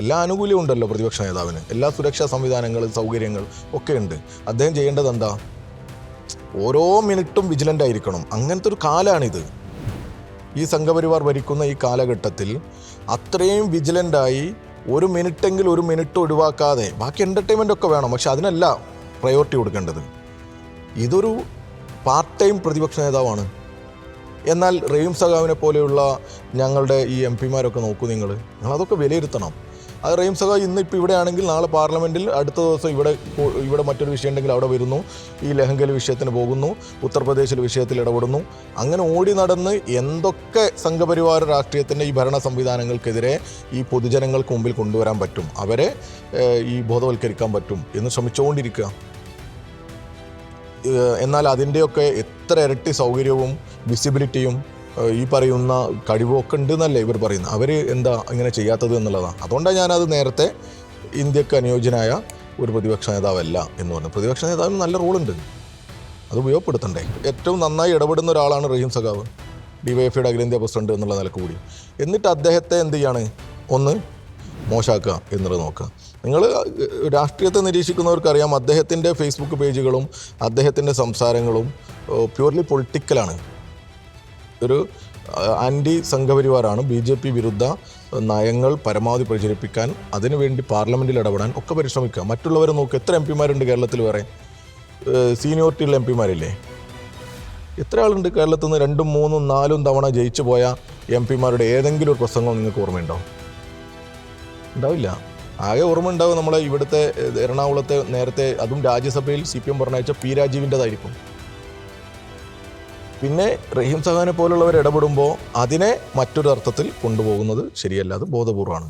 എല്ലാ ആനുകൂല്യവും ഉണ്ടല്ലോ പ്രതിപക്ഷ നേതാവിന്, എല്ലാ സുരക്ഷാ സംവിധാനങ്ങൾ, സൗകര്യങ്ങൾ ഒക്കെ ഉണ്ട്. അദ്ദേഹം ചെയ്യേണ്ടത് എന്താ? ഓരോ മിനിറ്റും വിജിലൻ്റ് ആയിരിക്കണം. അങ്ങനത്തെ ഒരു കാലമാണിത്. ഈ സംഘപരിവാർ ഭരിക്കുന്ന ഈ കാലഘട്ടത്തിൽ അത്രയും വിജിലൻ്റായി ഒരു മിനിറ്റ് ഒഴിവാക്കാതെ, ബാക്കി എൻ്റർടൈൻമെൻ്റ് ഒക്കെ വേണം, പക്ഷെ അതിനല്ല പ്രയോറിറ്റി കൊടുക്കേണ്ടത്. ഇതൊരു പാർട്ട് ടൈം പ്രതിപക്ഷ നേതാവാണ്. എന്നാൽ റഹീം സഖാവിനെ പോലെയുള്ള ഞങ്ങളുടെ ഈ എം പിമാരൊക്കെ നോക്കൂ, നിങ്ങളതൊക്കെ വിലയിരുത്തണം. അത് റഹീം സഖാവ് ഇന്നിപ്പോൾ ഇവിടെ ആണെങ്കിൽ നാളെ പാർലമെൻറ്റിൽ, അടുത്ത ദിവസം ഇവിടെ മറ്റൊരു വിഷയം ഉണ്ടെങ്കിൽ അവിടെ വരുന്നു, ഈ ലഹങ്കൽ വിഷയത്തിന് പോകുന്നു, ഉത്തർപ്രദേശിലെ വിഷയത്തിൽ ഇടപെടുന്നു. അങ്ങനെ ഓടി നടന്ന് എന്തൊക്കെ സംഘപരിവാര രാഷ്ട്രീയത്തിൻ്റെ ഈ ഭരണ സംവിധാനങ്ങൾക്കെതിരെ ഈ പൊതുജനങ്ങൾക്ക് മുമ്പിൽ കൊണ്ടുവരാൻ പറ്റും, അവരെ ഈ ബോധവൽക്കരിക്കാൻ പറ്റും എന്ന് ശ്രമിച്ചുകൊണ്ടിരിക്കുക. എന്നാൽ അതിൻ്റെയൊക്കെ എത്ര ഇരട്ടി സൗകര്യവും വിസിബിലിറ്റിയും ഈ പറയുന്ന കഴിവൊക്കെ ഉണ്ടെന്നല്ലേ ഇവർ പറയുന്നത്. അവർ എന്താ ഇങ്ങനെ ചെയ്യാത്തത് എന്നുള്ളതാണ്. അതുകൊണ്ടാണ് ഞാനത് നേരത്തെ ഇന്ത്യക്ക് അനുയോജ്യനായ ഒരു പ്രതിപക്ഷ നേതാവല്ല എന്ന് പറഞ്ഞു. പ്രതിപക്ഷ നേതാവിന് നല്ല റോളുണ്ട്, അത് ഉപയോഗപ്പെടുത്തണ്ടേ. ഏറ്റവും നന്നായി ഇടപെടുന്ന ഒരാളാണ് റഹീം സഖാവ്, DYFIയുടെ അഖിലേന്ത്യാ പ്രസിഡന്റ് എന്നുള്ള നിലക്ക് കൂടി. എന്നിട്ട് അദ്ദേഹത്തെ എന്ത് ചെയ്യാണ്? ഒന്ന് മോശമാക്കുക എന്നുള്ളത് നോക്കുക. നിങ്ങൾ രാഷ്ട്രീയത്തെ നിരീക്ഷിക്കുന്നവർക്കറിയാം, അദ്ദേഹത്തിൻ്റെ ഫേസ്ബുക്ക് പേജുകളും അദ്ദേഹത്തിൻ്റെ സംസാരങ്ങളും പ്യൂർലി പൊളിറ്റിക്കലാണ്. ഒരു ആൻറ്റി സംഘപരിവാറാണ്. BJP വിരുദ്ധ നയങ്ങൾ പരമാവധി പ്രചരിപ്പിക്കാൻ, അതിനുവേണ്ടി പാർലമെൻറ്റിൽ ഇടപെടാൻ ഒക്കെ പരിശ്രമിക്കുക. മറ്റുള്ളവരെ നോക്കുക, എത്ര എം പിമാരുണ്ട് കേരളത്തിൽ? വേറെ സീനിയോറിറ്റിയുള്ള എം പിമാരില്ലേ? എത്ര ആളുണ്ട് കേരളത്തിൽ നിന്ന് 2, 3, 4 തവണ ജയിച്ചു പോയ എം പിമാരുടെ ഏതെങ്കിലും ഒരു പ്രസംഗം നിങ്ങൾക്ക് ഓർമ്മയുണ്ടോ? ഉണ്ടാവില്ല. ആകെ ഓർമ്മ ഉണ്ടാവും നമ്മളെ ഇവിടുത്തെ എറണാകുളത്തെ നേരത്തെ, അതും രാജ്യസഭയിൽ CPM പറഞ്ഞയച്ച P. രാജീവിൻ്റെതായിരിക്കും. പിന്നെ റഹീം സഖാവിനെ പോലുള്ളവർ ഇടപെടുമ്പോൾ അതിനെ മറ്റൊരു അർത്ഥത്തിൽ കൊണ്ടുപോകുന്നത് ശരിയല്ല, അത് ബോധപൂർവമാണ്.